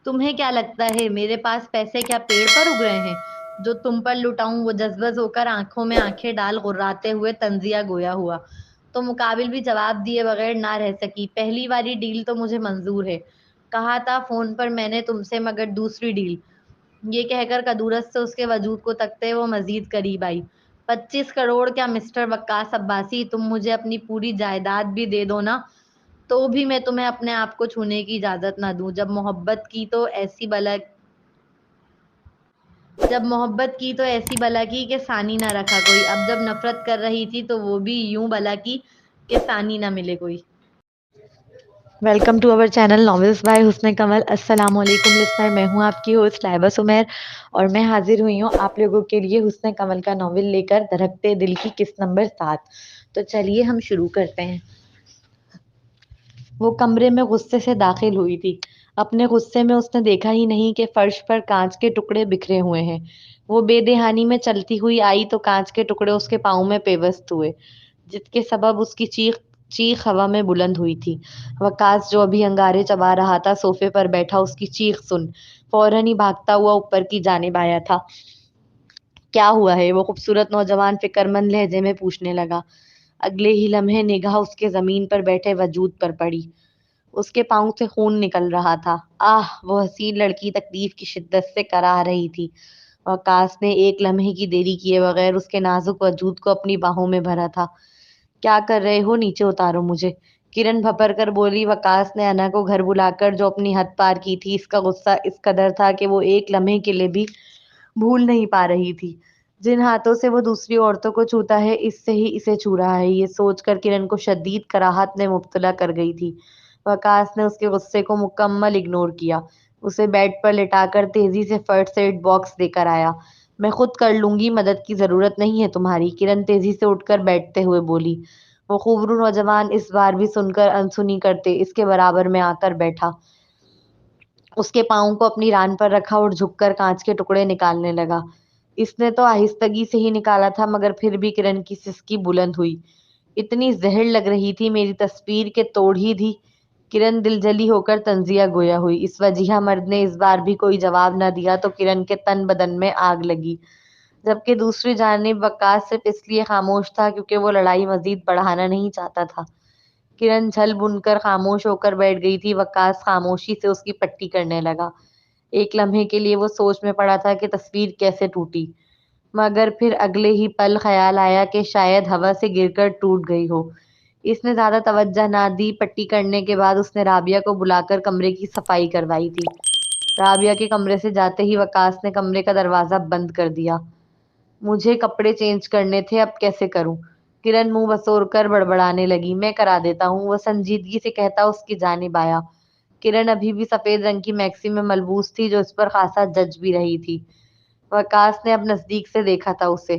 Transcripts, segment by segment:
تمہیں کیا لگتا ہے میرے پاس پیسے کیا پیڑ پر اگ رہے ہیں جو تم پر لٹاؤں؟ وہ جذبز ہو کر آنکھوں میں آنکھیں ڈال غراتے ہوئے تنزیہ گویا ہوا تو مقابل بھی جواب دیے بغیر نہ رہ سکی۔ پہلی والی ڈیل تو مجھے منظور ہے، کہا تھا فون پر میں نے تم سے، مگر دوسری ڈیل؟ یہ کہہ کر کدورت سے اس کے وجود کو تکتے وہ مزید قریب آئی۔ 25 کروڑ کیا مسٹر وقاص عباسی، تم مجھے اپنی پوری جائیداد بھی دے دو نا، تو بھی میں تمہیں اپنے آپ کو چھونے کی اجازت نہ دوں۔ جب محبت کی تو ایسی بلا کی کہ ثانی نہ رکھا کوئی، اب جب نفرت کر رہی تھی تو وہ بھی یوں بلا کی کہ ثانی نہ ملے کوئی۔ Welcome to our channel novels by Hasan Kamal. السلام علیکم لسنر، میں ہوں آپ کی ہوسٹ لائبہ سمیر، اور میں حاضر ہوئی ہوں آپ لوگوں کے لیے حسن کمل کا ناول لے کر، دھڑکتے دل کی قسط نمبر 7۔ تو چلیے ہم شروع کرتے ہیں۔ وہ کمرے میں غصے سے داخل ہوئی تھی۔ اپنے غصے میں اس نے دیکھا ہی نہیں کہ فرش پر کانچ کے ٹکڑے بکھرے ہوئے ہیں۔ وہ بے دہانی میں چلتی ہوئی آئی تو کانچ کے ٹکڑے اس کے پاؤں میں پیوست ہوئے، جس کے سبب اس کی چیخ ہوا میں بلند ہوئی تھی۔ وقاص جو ابھی انگارے چبا رہا تھا صوفے پر بیٹھا اس کی چیخ سن فوراً ہی بھاگتا ہوا اوپر کی جانب آیا تھا۔ کیا ہوا ہے؟ وہ خوبصورت نوجوان فکر مند لہجے میں پوچھنے لگا۔ اگلے ہی لمحے نگاہ اس کے زمین پر بیٹھے وجود پر پڑی۔ اس کے پاؤں سے خون نکل رہا تھا۔ آہ! وہ حسین لڑکی تکلیف کی شدت سے کراہ رہی تھی۔ وقاص نے ایک لمحے کی دیری کیے بغیر اس کے نازک وجود کو اپنی باہوں میں بھرا تھا۔ کیا کر رہے ہو؟ نیچے اتارو مجھے، کرن بھپر کر بولی۔ وقاص نے انا کو گھر بلا کر جو اپنی حد پار کی تھی، اس کا غصہ اس قدر تھا کہ وہ ایک لمحے کے لیے بھی بھول نہیں پا رہی تھی۔ جن ہاتھوں سے وہ دوسری عورتوں کو چھوتا ہے، اس سے ہی اسے چھو رہا ہے، یہ سوچ کر کرن کو شدید کراہت میں مبتلا کر گئی تھی۔ وقاص نے اس کے غصے کو مکمل اگنور کیا، اسے بیڈ پر لٹا کر تیزی سے فرسٹ ایڈ باکس دے کر آیا۔ میں خود کر لوں گی، مدد کی ضرورت نہیں ہے تمہاری، کرن تیزی سے اٹھ کر بیٹھتے ہوئے بولی۔ وہ خوبرو نوجوان اس بار بھی سن کر انسنی کرتے اس کے برابر میں آ کر بیٹھا، اس کے پاؤں کو اپنی ران پر رکھا اور جھک کر کانچ کے ٹکڑے نکالنے لگا۔ اس نے تو آہستگی سے ہی نکالا تھا، مگر پھر بھی کرن کی سسکی بلند ہوئی۔ اتنی زہر لگ رہی تھی میری تصویر کہ توڑ ہی دی۔ کرن دل جلی ہو کر تنزیہ گویا ہوئی۔ اس وجیہہ مرد نے اس بار بھی کوئی جواب نہ دیا تو کرن کے تن بدن میں آگ لگی، جبکہ دوسری جانب وقاص صرف اس لیے خاموش تھا کیونکہ وہ لڑائی مزید بڑھانا نہیں چاہتا تھا۔ کرن جھل بن کر خاموش ہو کر بیٹھ گئی تھی۔ وقاص خاموشی سے اس کی پٹی کرنے لگا۔ ایک لمحے کے لیے وہ سوچ میں پڑا تھا کہ تصویر کیسے ٹوٹی، مگر پھر اگلے ہی پل خیال آیا کہ شاید ہوا سے گر کر ٹوٹ گئی ہو۔ اس نے زیادہ توجہ نہ دی۔ پٹی کرنے کے بعد اس نے رابعہ کو بلا کر کمرے کی صفائی کروائی تھی۔ رابعہ کے کمرے سے جاتے ہی وقاص نے کمرے کا دروازہ بند کر دیا۔ مجھے کپڑے چینج کرنے تھے، اب کیسے کروں؟ کرن منہ بسور کر بڑبڑانے لگی۔ میں کرا دیتا ہوں، وہ سنجیدگی سے کہتا اس کی جانب آیا۔ کرن ابھی بھی سفید رنگ کی میکسی میں ملبوس تھی جو اس پر خاصا جچ بھی رہی تھی۔ وقاص نے اب نزدیک سے دیکھا تھا اسے۔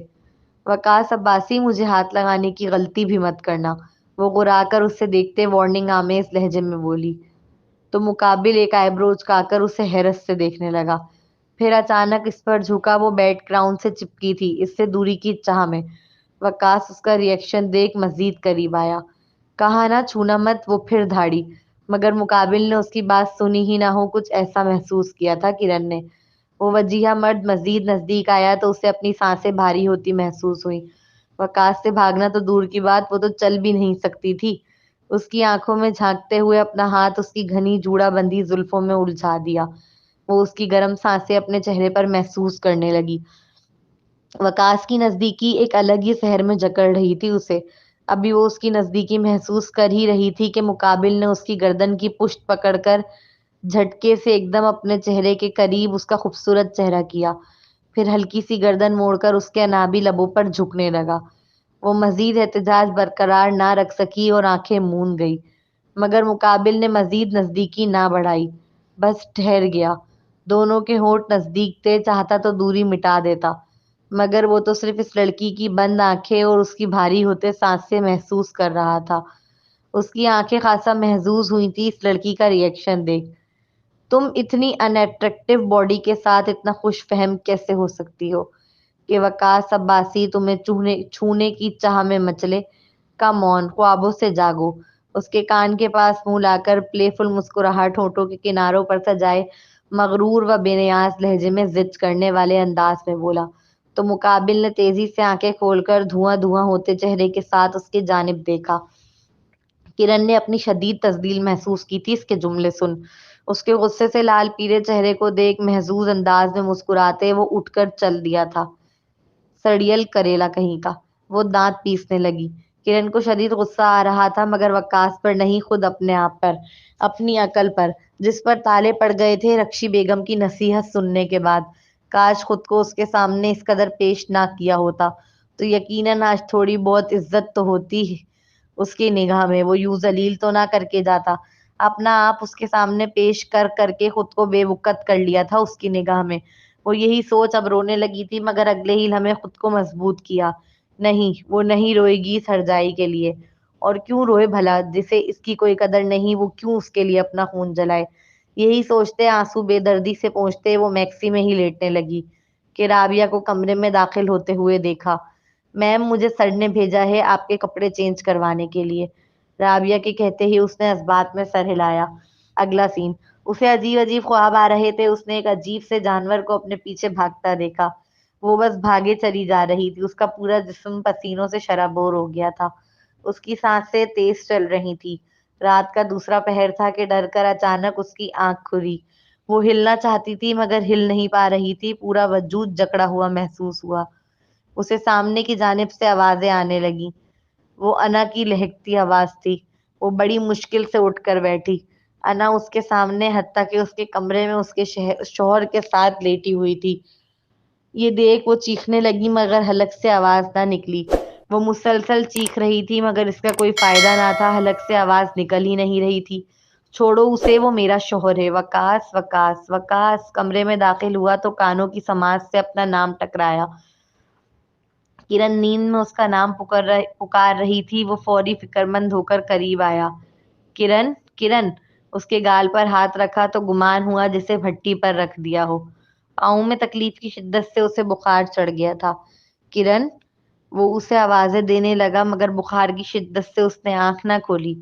وقاص عباسی، مجھے ہاتھ لگانے کی غلطی بھی مت کرنا، وہ غرا کر اسے دیکھتے وارننگ آمیز لہجے میں بولی، تو مقابل ایک آئی برو اچکا کر اسے حیرت سے دیکھنے لگا۔ پھر اچانک اس پر جھکا۔ وہ بیڈ گراؤنڈ سے چپکی تھی، اس سے دوری کی چاہ میں۔ وقاص اس کا ریئیکشن دیکھ مزید قریب آیا۔ کہا نا چھونا مت، وہ پھر دھاڑی، مگر مقابل نے اس کی بات سنی ہی نہ ہو، کچھ ایسا محسوس کیا تھا کرن نے۔ وہ وجیہہ مرد مزید نزدیک آیا تو اسے اپنی سانسیں بھاری ہوتی محسوس ہوئیں۔ وقاص سے بھاگنا تو دور کی بات، وہ تو چل بھی نہیں سکتی تھی۔ اس کی آنکھوں میں جھانکتے ہوئے اپنا ہاتھ اس کی گھنی جوڑا بندی زلفوں میں الجھا دیا۔ وہ اس کی گرم سانسیں اپنے چہرے پر محسوس کرنے لگی۔ وقاص کی نزدیکی ایک الگ ہی سحر میں جکڑ رہی تھی اسے۔ ابھی وہ اس کی نزدیکی محسوس کر ہی رہی تھی کہ مقابل نے اس کی گردن کی پشت پکڑ کر جھٹکے سے ایک دم اپنے چہرے کے قریب اس کا خوبصورت چہرہ کیا، پھر ہلکی سی گردن موڑ کر اس کے انابی لبوں پر جھکنے لگا۔ وہ مزید احتجاج برقرار نہ رکھ سکی اور آنکھیں موند گئی، مگر مقابل نے مزید نزدیکی نہ بڑھائی، بس ٹھہر گیا۔ دونوں کے ہونٹ نزدیک تھے، چاہتا تو دوری مٹا دیتا، مگر وہ تو صرف اس لڑکی کی بند آنکھیں اور اس کی بھاری ہوتے سانسیں محسوس کر رہا تھا۔ اس کی آنکھیں خاصا محظوظ ہوئی تھی اس لڑکی کا ریئیکشن دیکھ۔ تم اتنی ان اٹریکٹیو باڈی کے ساتھ اتنا خوش فہم کیسے ہو سکتی ہو کہ وقاص عباسی تمہیں چھونے کی چاہ میں مچلے؟ کم آن، خوابوں سے جاگو۔ اس کے کان کے پاس منہ لا کر پلے فل مسکراہٹ ہونٹوں کے کناروں پر سجائے مغرور و بے نیاز لہجے میں ضد کرنے والے انداز میں بولا، تو مقابل نے تیزی سے آنکھیں کھول کر دھواں دھواں ہوتے چہرے کے ساتھ اس کی جانب دیکھا۔ کرن نے اپنی شدید تذلیل محسوس کی تھی اس کے جملے سن۔ اس کے غصے سے لال پیلے چہرے کو دیکھ محظوظ انداز میں مسکراتے وہ اٹھ کر چل دیا تھا۔ سڑیل کریلا کہیں کا، وہ دانت پیسنے لگی۔ کرن کو شدید غصہ آ رہا تھا، مگر وقاص پر نہیں، خود اپنے آپ پر، اپنی عقل پر، جس پر تالے پڑ گئے تھے رکشی بیگم کی نصیحت سننے کے بعد۔ کاش خود کو اس کے سامنے اس قدر پیش نہ کیا ہوتا تو یقیناً آج تھوڑی بہت عزت تو ہوتی اس کی نگاہ میں، وہ یوں ذلیل تو نہ کر کے جاتا۔ اپنا آپ اس کے سامنے پیش کر کر کے خود کو بے وقت کر لیا تھا اس کی نگاہ میں۔ وہ یہی سوچ اب رونے لگی تھی، مگر اگلے ہی لمحے خود کو مضبوط کیا۔ نہیں، وہ نہیں روئے گی اس ہرجائی کے لیے۔ اور کیوں روئے بھلا؟ جسے اس کی کوئی قدر نہیں، وہ کیوں اس کے لیے اپنا خون جلائے؟ یہی سوچتے آنسو بے دردی سے پہنچتے وہ میکسی میں ہی لیٹنے لگی کہ رابعہ کو کمرے میں داخل ہوتے ہوئے دیکھا۔ میم، مجھے سر نے بھیجا ہے آپ کے کپڑے چینج کروانے کے لیے۔ رابعہ کے کہتے ہی اس نے اس بات میں سر ہلایا۔ اگلا سین، اسے عجیب عجیب خواب آ رہے تھے۔ اس نے ایک عجیب سے جانور کو اپنے پیچھے بھاگتا دیکھا۔ وہ بس بھاگے چلی جا رہی تھی، اس کا پورا جسم پسینوں سے شرابور ہو گیا تھا، اس کی سانسیں تیز چل رہی تھی۔ رات کا دوسرا پہر تھا کہ ڈر کر اچانک اس کی آنکھ کھلی۔ وہ ہلنا چاہتی تھی مگر ہل نہیں پا رہی تھی، پورا وجود جکڑا ہوا محسوس ہوا۔ اسے سامنے کی جانب سے آوازیں آنے لگیں۔ وہ انا کی لہکتی آواز تھی۔ وہ بڑی مشکل سے اٹھ کر بیٹھی۔ انا اس کے سامنے، حتیٰ کہ اس کے کمرے میں اس کے شوہر کے ساتھ لیٹی ہوئی تھی۔ یہ دیکھ وہ چیخنے لگی مگر حلق سے آواز نہ نکلی۔ وہ مسلسل چیخ رہی تھی مگر اس کا کوئی فائدہ نہ تھا، حلق سے آواز نکل ہی نہیں رہی تھی۔ چھوڑو اسے، وہ میرا شوہر ہے۔ وقاص، وقاص، وقاص کمرے میں داخل ہوا تو کانوں کی سماعت سے اپنا نام ٹکرایا۔ کرن نیند میں اس کا نام پکار رہی تھی۔ وہ فوری فکرمند ہو کر قریب آیا۔ کرن، کرن، اس کے گال پر ہاتھ رکھا تو گمان ہوا جسے بھٹی پر رکھ دیا ہو۔ پاؤں میں تکلیف کی شدت سے اسے بخار چڑھ گیا تھا۔ کرن، وہ اسے آوازیں دینے لگا مگر بخار کی شدت سے اس نے آنکھ نہ کھولی۔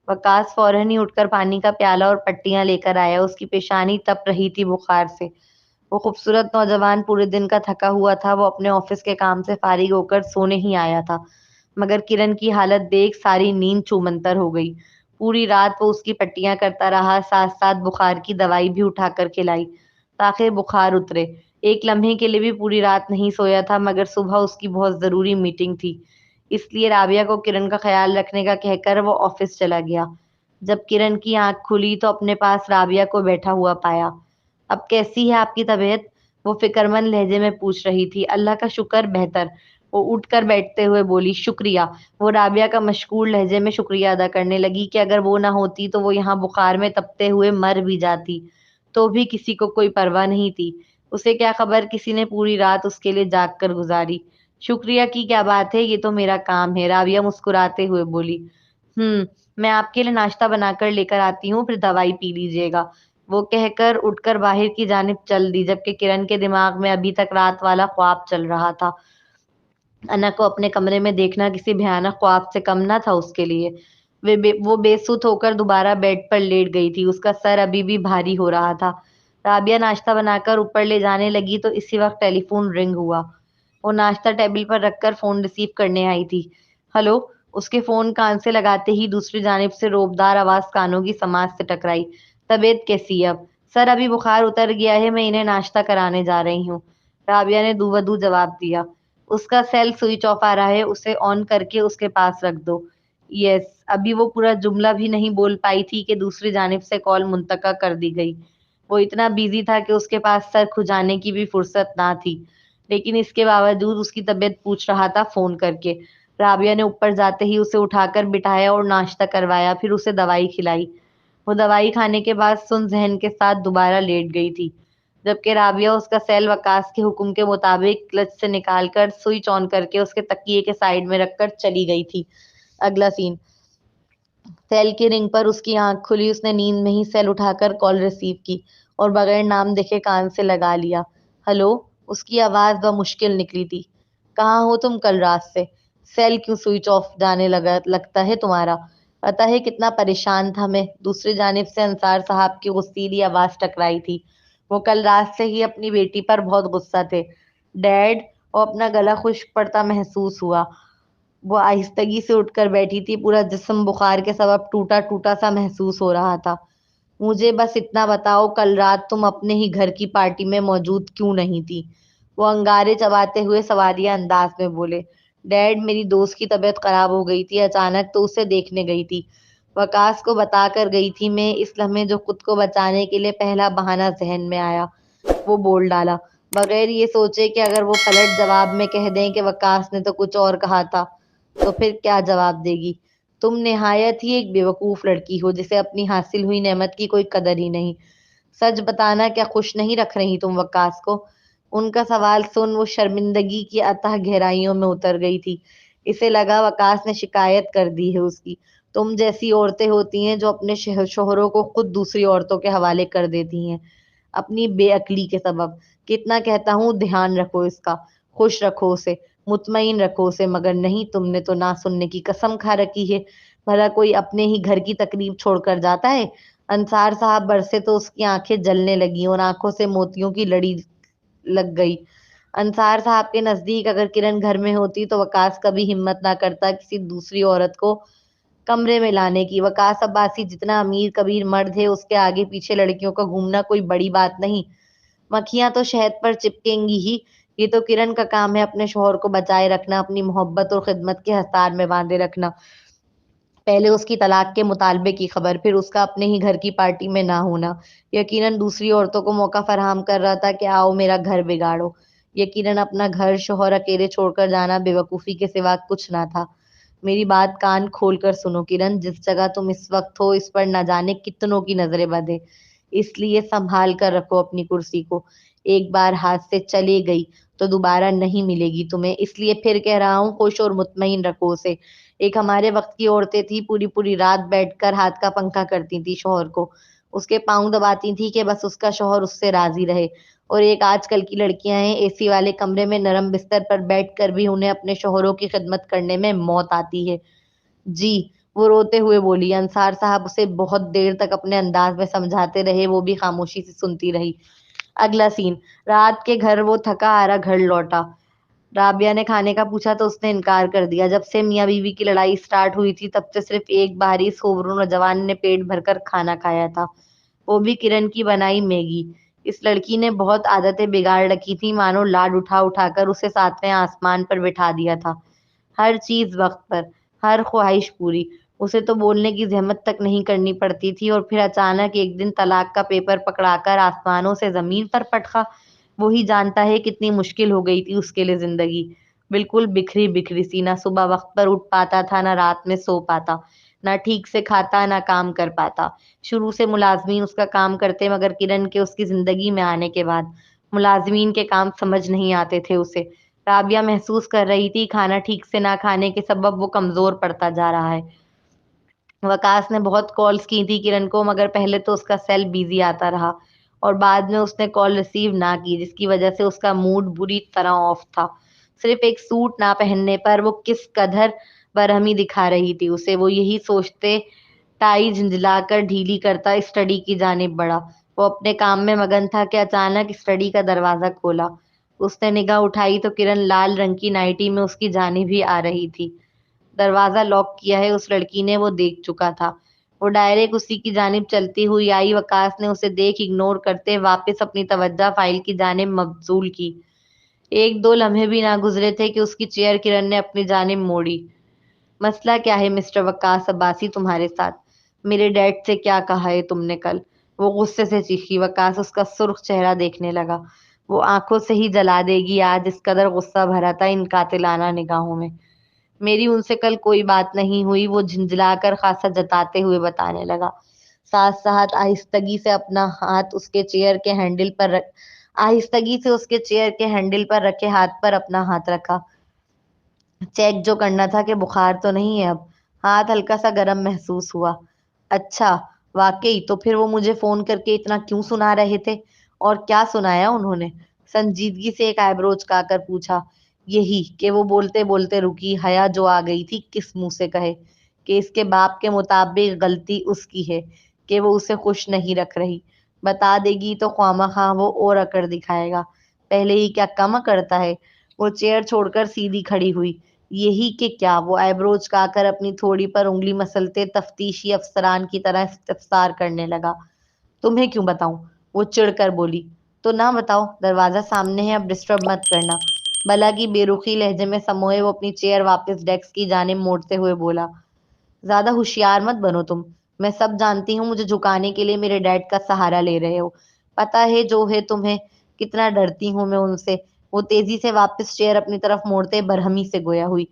وقاص فوراً ہی اٹھ کر پانی کا پیالہ اور پٹیاں لے کر آیا۔ اس کی پیشانی تپ رہی تھی بخار سے۔ وہ خوبصورت نوجوان پورے دن کا تھکا ہوا تھا۔ وہ اپنے آفس کے کام سے فارغ ہو کر سونے ہی آیا تھا، مگر کرن کی حالت دیکھ ساری نیند چومنتر ہو گئی۔ پوری رات وہ اس کی پٹیاں کرتا رہا، ساتھ ساتھ بخار کی دوائی بھی اٹھا کر کھلائی تاکہ بخار اترے۔ ایک لمحے کے لیے بھی پوری رات نہیں سویا تھا، مگر صبح اس کی بہت ضروری میٹنگ تھی، اس لیے رابعہ کو کرن کا خیال رکھنے کا کہہ کر وہ آفس چلا گیا۔ جب کرن کی آنکھ کھلی تو اپنے پاس رابعہ کو بیٹھا ہوا پایا۔ اب کیسی ہے آپ کی طبیعت؟ وہ فکرمند لہجے میں پوچھ رہی تھی۔ اللہ کا شکر، بہتر، وہ اٹھ کر بیٹھتے ہوئے بولی۔ شکریہ، وہ رابعہ کا مشکور لہجے میں شکریہ ادا کرنے لگی کہ اگر وہ نہ ہوتی تو وہ یہاں بخار میں تپتے ہوئے مر بھی جاتی، تو بھی کسی کو کوئی پرواہ نہیں تھی۔ اسے کیا خبر کسی نے پوری رات اس کے لیے جاگ کر گزاری۔ شکریہ کی کیا بات ہے، یہ تو میرا کام ہے، رابعہ مسکراتے ہوئے بولی۔ میں آپ کے لیے ناشتہ بنا کر لے کر آتی ہوں، پھر دوائی پی لیجیے گا، وہ کہہ کر اٹھ کر باہر کی جانب چل دی، جبکہ کرن کے دماغ میں ابھی تک رات والا خواب چل رہا تھا۔ انا کو اپنے کمرے میں دیکھنا کسی بھیانک خواب سے کم نہ تھا اس کے لیے۔ وہ بے سوت ہو کر دوبارہ بیڈ پر لیٹ گئی تھی، اس کا سر ابھی بھی بھاری ہو رہا تھا۔ رابعہ ناشتہ بنا کر اوپر لے جانے لگی تو اسی وقت ٹیلی فون رنگ ہوا۔ وہ ناشتہ ٹیبل پر رکھ کر فون ریسیو کرنے آئی تھی۔ ہلو، اس کے فون کان سے لگاتے ہی دوسری جانب سے روبدار آواز کانوں کی سماعت سے ٹکرائی۔ طبیعت کیسی ہے اب؟ سر ابھی بخار اتر گیا ہے، میں انہیں ناشتہ کرانے جا رہی ہوں، رابعہ نے دو بدو جواب دیا۔ اس کا سیل سوئچ آف آ رہا ہے، اسے آن کر کے اس کے پاس رکھ دو۔ یس۔ ابھی وہ پورا جملہ بھی نہیں بول پائی تھی کہ دوسری جانب سے کال منتقل کر دی گئی۔ وہ اتنا بیزی تھا کہ اس کے پاس سر کھجانے کی بھی فرصت نہ تھی، لیکن اس کے باوجود اس کی طبیعت پوچھ رہا تھا فون کر کے۔ رابعہ نے اوپر جاتے ہی اسے اٹھا کر بٹھایا اور ناشتہ کروایا، پھر اسے دوائی کھلائی۔ وہ دوائی کھانے کے بعد سن ذہن کے ساتھ دوبارہ لیٹ گئی تھی، جبکہ رابعہ اس کا سیل وقاص کے حکم کے مطابق کلچ سے نکال کر سوئچ آن کر کے اس کے تکیے کے سائیڈ میں رکھ کر چلی گئی تھی۔ اگلا سین، سیل کی رنگ پر اس کی آنکھ کھلی۔ اس نے نیند میں ہی سیل اٹھا کر کال ریسیو کی اور بغیر نام دیکھے کان سے لگا لیا۔ ہلو، اس کی آواز بمشکل نکلی تھی۔ کہاں ہو تم کل رات سے؟ سیل کیوں سوئچ آف جانے لگتا ہے تمہارا؟ پتہ ہے کتنا پریشان تھا میں، دوسری جانب سے انصار صاحب کی غصیلی آواز ٹکرائی تھی۔ وہ کل رات سے ہی اپنی بیٹی پر بہت غصہ تھے۔ ڈیڈ، وہ اپنا گلا خشک پڑتا محسوس ہوا۔ وہ آہستگی سے اٹھ کر بیٹھی تھی، پورا جسم بخار کے سبب ٹوٹا ٹوٹا سا محسوس ہو رہا تھا۔ مجھے بس اتنا بتاؤ، کل رات تم اپنے ہی گھر کی پارٹی میں موجود کیوں نہیں تھی؟ وہ انگارے چباتے ہوئے سوالیہ انداز میں بولے۔ ڈیڈ، میری دوست کی طبیعت خراب ہو گئی تھی اچانک، تو اسے دیکھنے گئی تھی۔ وکاس کو بتا کر گئی تھی میں۔ اس لمحے جو خود کو بچانے کے لیے پہلا بہانہ ذہن میں آیا وہ بول ڈالا، بغیر یہ سوچے کہ اگر وہ پلٹ جواب میں کہہ دیں کہ وکاس نے تو کچھ اور کہا تھا تو پھر کیا جواب دے گی؟ تم نہایت ہی ایک بیوقوف لڑکی ہو جسے اپنی حاصل ہوئی نعمت کی کوئی قدر ہی نہیں۔ سچ بتانا، کیا خوش نہیں رکھ رہی تم وکاس کو؟ ان کا سوال سن وہ شرمندگی کی اتھاہ گہرائیوں میں اتر گئی تھی۔ اسے لگا وکاس نے شکایت کر دی ہے اس کی۔ تم جیسی عورتیں ہوتی ہیں جو اپنے شوہروں کو خود دوسری عورتوں کے حوالے کر دیتی ہیں اپنی بے عقلی کے سبب۔ کتنا کہتا ہوں دھیان رکھو اس کا، خوش رکھو اسے، مطمئن رکھو اسے، مگر نہیں، تم نے تو نہ سننے کی قسم کھا رکھی ہے۔ بھلا کوئی اپنے ہی گھر کی تقریب چھوڑ کر جاتا ہے؟ انصار صاحب برسے تو اس کی آنکھیں جلنے لگیں اور آنکھوں سے موتیوں کی لڑی لگ گئی۔ انصار صاحب کے نزدیک اگر کرن گھر میں ہوتی تو وکاس کبھی ہمت نہ کرتا کسی دوسری عورت کو کمرے میں لانے کی۔ وکاس عباسی جتنا امیر کبیر مرد ہے، اس کے آگے پیچھے لڑکیوں کا گھومنا کوئی بڑی بات نہیں۔ مکھیاں تو شہد پر چپکیں گی ہی۔ یہ تو کرن کا کام ہے اپنے شوہر کو بچائے رکھنا، اپنی محبت اور خدمت کے حصار میں باندھے رکھنا۔ پہلے اس کی طلاق کے مطالبے کی خبر، پھر اس کا اپنے ہی گھر کی پارٹی میں نہ ہونا، یقیناً دوسری عورتوں کو موقع فراہم کر رہا تھا کہ آؤ میرا گھر بگاڑو۔ یقیناً اپنا گھر شوہر اکیلے چھوڑ کر جانا بے وقوفی کے سوا کچھ نہ تھا۔ میری بات کان کھول کر سنو کرن، جس جگہ تم اس وقت ہو اس پر نہ جانے کتنوں کی نظریں بد ہیں، اس لیے سنبھال کر رکھو اپنی کرسی کو۔ ایک بار ہاتھ سے چلے گئی تو دوبارہ نہیں ملے گی تمہیں، اس لیے پھر کہہ رہا ہوں خوش اور مطمئن رکھو اسے۔ ایک ہمارے وقت کی عورتیں تھی، پوری پوری رات بیٹھ کر ہاتھ کا پنکھا کرتی تھی شوہر کو، اس کے پاؤں دباتی تھی کہ بس اس کا شوہر اس سے راضی رہے۔ اور ایک آج کل کی لڑکیاں ہیں، اے سی والے کمرے میں نرم بستر پر بیٹھ کر بھی انہیں اپنے شوہروں کی خدمت کرنے میں موت آتی ہے۔ جی، وہ روتے ہوئے بولی۔ انصار صاحب اسے بہت دیر تک اپنے انداز میں سمجھاتے رہے، وہ بھی خاموشی سے سنتی رہی۔ اگلا سین، رات کے گھر وہ تھکا ہارا گھر لوٹا۔ رابعہ نے کھانے کا پوچھا تو اس نے انکار کر دیا۔ جب سے میاں بیوی کی لڑائی سٹارٹ ہوئی تھی تب سے صرف ایک بار ہی سوبرو نوجوان نے پیٹ بھر کر کھانا کھایا تھا، وہ بھی کرن کی بنائی میگی۔ اس لڑکی نے بہت عادتیں بگاڑ رکھی تھیں، مانو لاڈ اٹھا اٹھا کر اسے ساتویں آسمان پر بٹھا دیا تھا۔ ہر چیز وقت پر، ہر خواہش پوری، اسے تو بولنے کی زحمت تک نہیں کرنی پڑتی تھی، اور پھر اچانک ایک دن طلاق کا پیپر پکڑا کر آسمانوں سے زمین پر پٹخا۔ وہی جانتا ہے کتنی مشکل ہو گئی تھی اس کے لیے زندگی، بالکل بکھری بکھری سی، نہ صبح وقت پر اٹھ پاتا تھا، نہ رات میں سو پاتا، نہ ٹھیک سے کھاتا، نہ کام کر پاتا۔ شروع سے ملازمین اس کا کام کرتے، مگر کرن کے اس کی زندگی میں آنے کے بعد ملازمین کے کام سمجھ نہیں آتے تھے اسے۔ رابعہ محسوس کر رہی تھی کھانا ٹھیک سے نہ کھانے کے سبب وہ کمزور پڑتا جا رہا ہے۔ وکاس نے بہت کالز کی تھی کرن کو، مگر پہلے تو اس کا سیل بیزی آتا رہا اور بعد میں اس نے کال ریسیو نہ کی، جس کی وجہ سے اس کا موڈ بری طرح آف تھا۔ صرف ایک سوٹ نہ پہننے پر وہ کس قدر برہمی دکھا رہی تھی اسے، وہ یہی سوچتے ٹائی جھنجھلا کر ڈھیلی کرتا اسٹڈی کی جانب بڑھا۔ وہ اپنے کام میں مگن تھا کہ اچانک اسٹڈی کا دروازہ کھولا۔ اس نے نگاہ اٹھائی تو کرن لال رنگ کی نائٹی میں اس کی جانب ہی آ رہی تھی۔ دروازہ لاک کیا ہے اس لڑکی نے، وہ دیکھ چکا تھا۔ وہ ڈائریکٹ اسی کی جانب چلتی ہوئی آئی۔ وکاس نے اسے دیکھ اگنور کرتے واپس اپنی توجہ فائل کی جانب مبذول کی۔ ایک دو لمحے بھی نہ گزرے تھے کہ اس کی چیئر کرن نے اپنی جانب موڑی۔ مسئلہ کیا ہے مسٹر وکاس عباسی تمہارے ساتھ؟ میرے ڈیڈ سے کیا کہا ہے تم نے کل؟ وہ غصے سے چیخی۔ وکاس اس کا سرخ چہرہ دیکھنے لگا۔ وہ آنکھوں سے ہی جلا دے گی آج، اس قدر غصہ بھرا تھا ان قاتلانہ نگاہوں میں۔ میری ان سے کل کوئی بات نہیں ہوئی، وہ جھنجھلا کر خاصا جتاتے ہوئے بتانے لگا۔ ساتھ ساتھ آہستگی سے اپنا ہاتھ اس کے چیئر کے ہینڈل پر رکھے ہاتھ پر اپنا ہاتھ رکھا۔ چیک جو کرنا تھا کہ بخار تو نہیں ہے اب۔ ہاتھ ہلکا سا گرم محسوس ہوا۔ اچھا، واقعی؟ تو پھر وہ مجھے فون کر کے اتنا کیوں سنا رہے تھے؟ اور کیا سنایا انہوں نے؟ سنجیدگی سے ایک آئی برو چکا کر پوچھا۔ یہی کہ وہ بولتے بولتے رکی، حیا جو آ گئی تھی کس منہ سے کہے کہ اس کے باپ کے مطابق غلطی اس کی ہے کہ وہ اسے خوش نہیں رکھ رہی۔ بتا دے گی تو خواہ وہ اور اکڑ دکھائے گا، پہلے ہی کیا کم کرتا ہے۔ وہ چیئر چھوڑ کر سیدھی کھڑی ہوئی۔ یہی کہ کیا، وہ آئیبرو چکا کر اپنی تھوڑی پر انگلی مسلتے تفتیشی افسران کی طرح استفسار کرنے لگا۔ تمہیں کیوں بتاؤں؟ وہ چڑ کر بولی۔ تو نہ بتاؤ، دروازہ سامنے ہے، اب ڈسٹرب مت کرنا۔ بلا کی بے رخی لہجے میں سموئے وہ اپنی چیئر واپس ڈیسک کی جانب موڑتے ہوئے بولا، زیادہ ہوشیار مت بنو تم، میں سب جانتی ہوں، مجھے جھکانے کے لیے میرے ڈیڈ کا سہارا لے رہے ہو، پتہ ہے جو ہے تمہیں کتنا ڈرتی ہوں میں ان سے۔ وہ تیزی سے واپس چیئر اپنی طرف موڑتے برہمی سے گویا ہوئی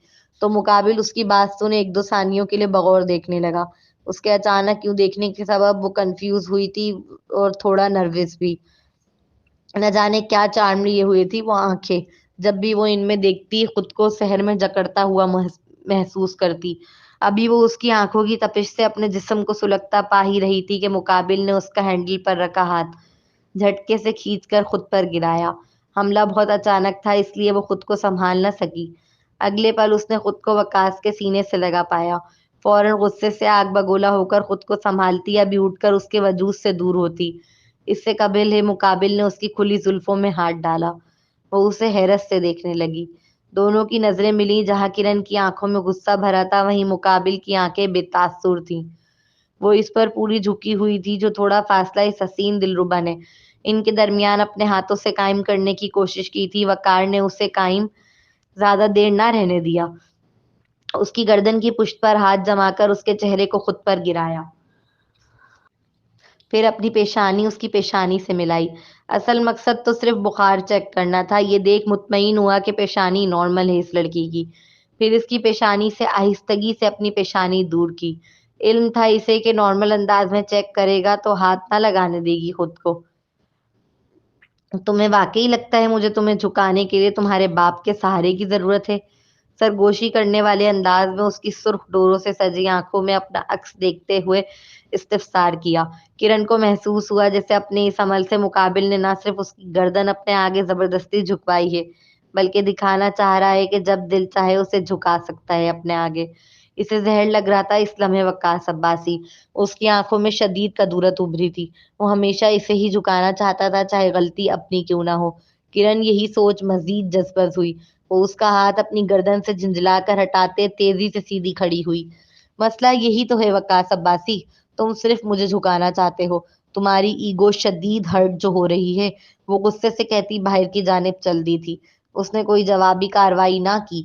تو مقابل اس کی بات سنے ایک دو ثانیوں کے لیے بغور دیکھنے لگا۔ اس کے اچانک کیوں دیکھنے کے سبب وہ کنفیوز ہوئی تھی اور تھوڑا نروس بھی۔ نہ جانے کیا چارم لیے ہوئے تھی وہ آنکھیں، جب بھی وہ ان میں دیکھتی خود کو شہر میں جکڑتا ہوا محسوس کرتی۔ ابھی وہ اس کی آنکھوں کی تپش سے اپنے جسم کو سلگتا پا ہی رہی تھی کہ مقابل نے اس کا ہینڈل پر رکھا ہاتھ جھٹکے سے کھینچ کر خود پر گرایا۔ حملہ بہت اچانک تھا، اس لیے وہ خود کو سنبھال نہ سکی۔ اگلے پل اس نے خود کو وقاص کے سینے سے لگا پایا، فوراً غصے سے آگ بگولا ہو کر خود کو سنبھالتی، ابھی اٹھ کر اس کے وجود سے دور ہوتی۔ اس سے قبل ہے مقابل نے اس کی کھلی زلفوں میں ہاتھ ڈالا۔ وہ اسے حیرت سے دیکھنے لگی۔ دونوں کی نظریں ملیں، جہاں کرن کی آنکھوں میں غصہ بھرا تھا وہیں مقابل کی آنکھیں بے تاثر تھیں۔ وہ اس پر پوری جھکی ہوئی تھی جو تھوڑا فاصلہ اس حسین دلربا نے ان کے درمیان اپنے ہاتھوں سے قائم کرنے کی کوشش کی تھی۔ وقار نے اسے قائم زیادہ دیر نہ رہنے دیا، اس کی گردن کی پشت پر ہاتھ جما کر اس کے چہرے کو خود پر گرایا، پھر اپنی پیشانی اس کی پیشانی سے ملائی۔ اصل مقصد تو صرف بخار چیک کرنا تھا۔ یہ دیکھ مطمئن ہوا کہ پیشانی نارمل ہے اس لڑکی کی، پھر اس کی پیشانی سے آہستگی سے اپنی پیشانی دور کی۔ علم تھا اسے کہ نارمل انداز میں چیک کرے گا تو ہاتھ نہ لگانے دے گی خود کو۔ تمہیں واقعی لگتا ہے مجھے تمہیں جھکانے کے لیے تمہارے باپ کے سہارے کی ضرورت ہے؟ سرگوشی کرنے والے انداز میں اس کی سرخ ڈوروں سے سجی آنکھوں میں اپنا عکس دیکھتے ہوئے استفسار کیا۔ کرن کو محسوس ہوا جیسے اپنے اس عمل سے مقابل نے نہ صرف اس کی گردن اپنے آگے زبردستی جھکوائی ہے، بلکہ دکھانا چاہ رہا ہے کہ جب دل چاہے اسے جھکا سکتا ہے اپنے آگے۔ اسے زہر لگ رہا تھا اس لمحے وقاص عباسی۔ اس کی آنکھوں میں شدید کدورت ابھری تھی۔ وہ ہمیشہ اسے ہی جھکانا چاہتا تھا، چاہے غلطی اپنی کیوں نہ ہو۔ کرن یہی سوچ مزید جذبز ہوئی۔ وہ اس کا ہاتھ اپنی گردن سے جھنجھلا کر ہٹاتے تیزی سے سیدھی کھڑی ہوئی۔ مسئلہ یہی تو ہے وقاص عباسی، تم صرف مجھے جھکانا چاہتے ہو۔ تمہاری ایگو شدید ہرٹ جو ہو رہی ہے، وہ غصے سے کہتی باہر کی جانب چل دی تھی۔ اس نے کوئی جوابی کارروائی نہ کی۔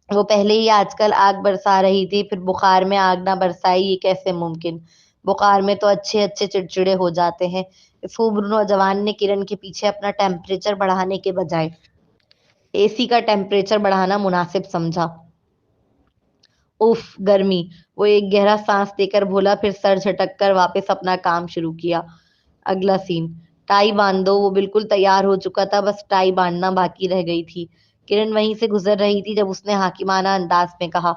وہ پہلے ہی آج کل آگ برسا رہی تھی، پھر بخار میں آگ نہ برسائے یہ کیسے ممکن؟ بخار میں تو اچھے اچھے چڑچڑے ہو جاتے ہیں۔ اس خوبرو نوجوان نے کرن کے پیچھے اپنا ٹیمپریچر بڑھانے کے بجائے اے سی کا ٹیمپریچر بڑھانا مناسب سمجھا۔ اف، گرمی! وہ ایک گہرا سانس دے کر بولا، پھر سر جھٹک کر واپس اپنا کام شروع کیا۔ اگلا سین، ٹائی باندھ دو۔ وہ بالکل تیار ہو چکا تھا، بس ٹائی باندھنا باقی رہ گئی تھی۔ کرن وہیں سے گزر رہی تھی جب اس نے حاکمانہ انداز میں کہا،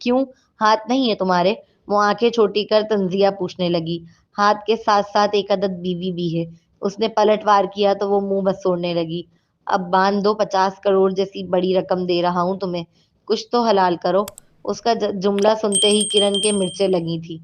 کیوں، ہاتھ نہیں ہے تمہارے؟ وہ آنکھیں چھوٹی کر تنزیہ پوچھنے لگی۔ ہاتھ کے ساتھ ساتھ ایک عدد بیوی بھی ہے۔ اس نے پلٹ وار کیا تو وہ منہ بسوڑنے لگی۔ اب باندھ دو، 50 کروڑ جیسی بڑی رقم دے رہا ہوں تمہیں، کچھ تو حلال کرو۔ اس کا جملہ سنتے ہی کرن کے مرچیں لگی تھی،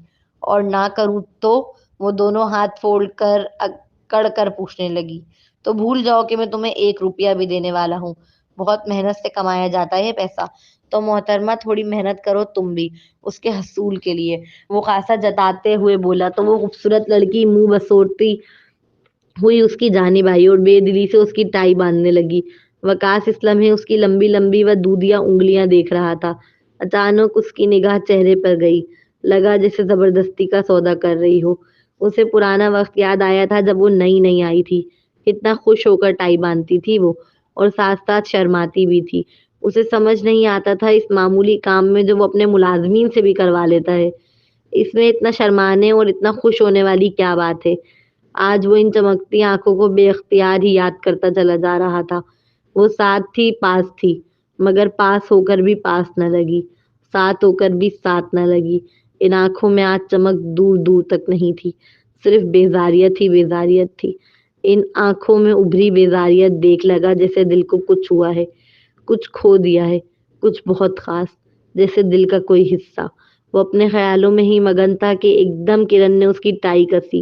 اور نہ کروں تو؟ وہ دونوں ہاتھ فولڈ کر اکڑ کر پوچھنے لگی، تو بھول جاؤ کہ میں تمہیں 1 روپیہ بھی دینے والا ہوں۔ بہت محنت سے کمایا جاتا ہے پیسہ، تو محترمہ تھوڑی محنت کرو تم بھی اس کے حصول کے لیے، وہ خاصا جتاتے ہوئے بولا تو وہ خوبصورت لڑکی منہ بسوڑتی ہوئی اس کی جانب آئی اور بے دلی سے اس کی ٹائی باندھنے لگی۔ وقاص اس لمحے اس کی لمبی لمبی و دودیا انگلیاں دیکھ رہا تھا۔ اچانک اس کی نگاہ چہرے پر گئی، لگا جیسے زبردستی کا سودا کر رہی ہو۔ اسے پرانا وقت یاد آیا تھا جب وہ نئی نئی آئی تھی، کتنا خوش ہو کر ٹائی باندھتی تھی وہ، اور ساتھ ساتھ شرماتی بھی تھی۔ اسے سمجھ نہیں آتا تھا اس معمولی کام میں جو وہ اپنے ملازمین سے بھی کروا لیتا ہے، اس میں اتنا شرمانے اور اتنا خوش ہونے والی کیا بات ہے؟ آج وہ ان چمکتی آنکھوں کو بے اختیار ہی یاد کرتا چلا جا رہا تھا۔ وہ ساتھ تھی، پاس تھی، مگر پاس ہو کر بھی پاس نہ لگی، ساتھ ہو کر بھی ساتھ نہ لگی۔ ان آنکھوں میں آج چمک دور دور تک نہیں تھی، صرف بیزاریت ہی بیزاریت تھی۔ ان آنکھوں میں ابھری بیزاریت دیکھ لگا جیسے دل کو کچھ ہوا ہے، کچھ کھو دیا ہے، کچھ بہت خاص، جیسے دل کا کوئی حصہ۔ وہ اپنے خیالوں میں ہی مگن تھا کہ ایک دم کرن نے اس کی ٹائی کسی۔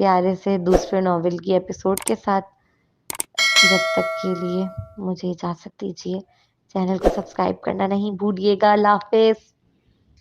پیارے سے دوسرے ناول کی ایپیسوڈ کے ساتھ. جب تک کے لیے مجھے اجازت دیجیے. چینل کو سبسکرائب کرنا نہیں بھولیے گا. اللہ حافظ.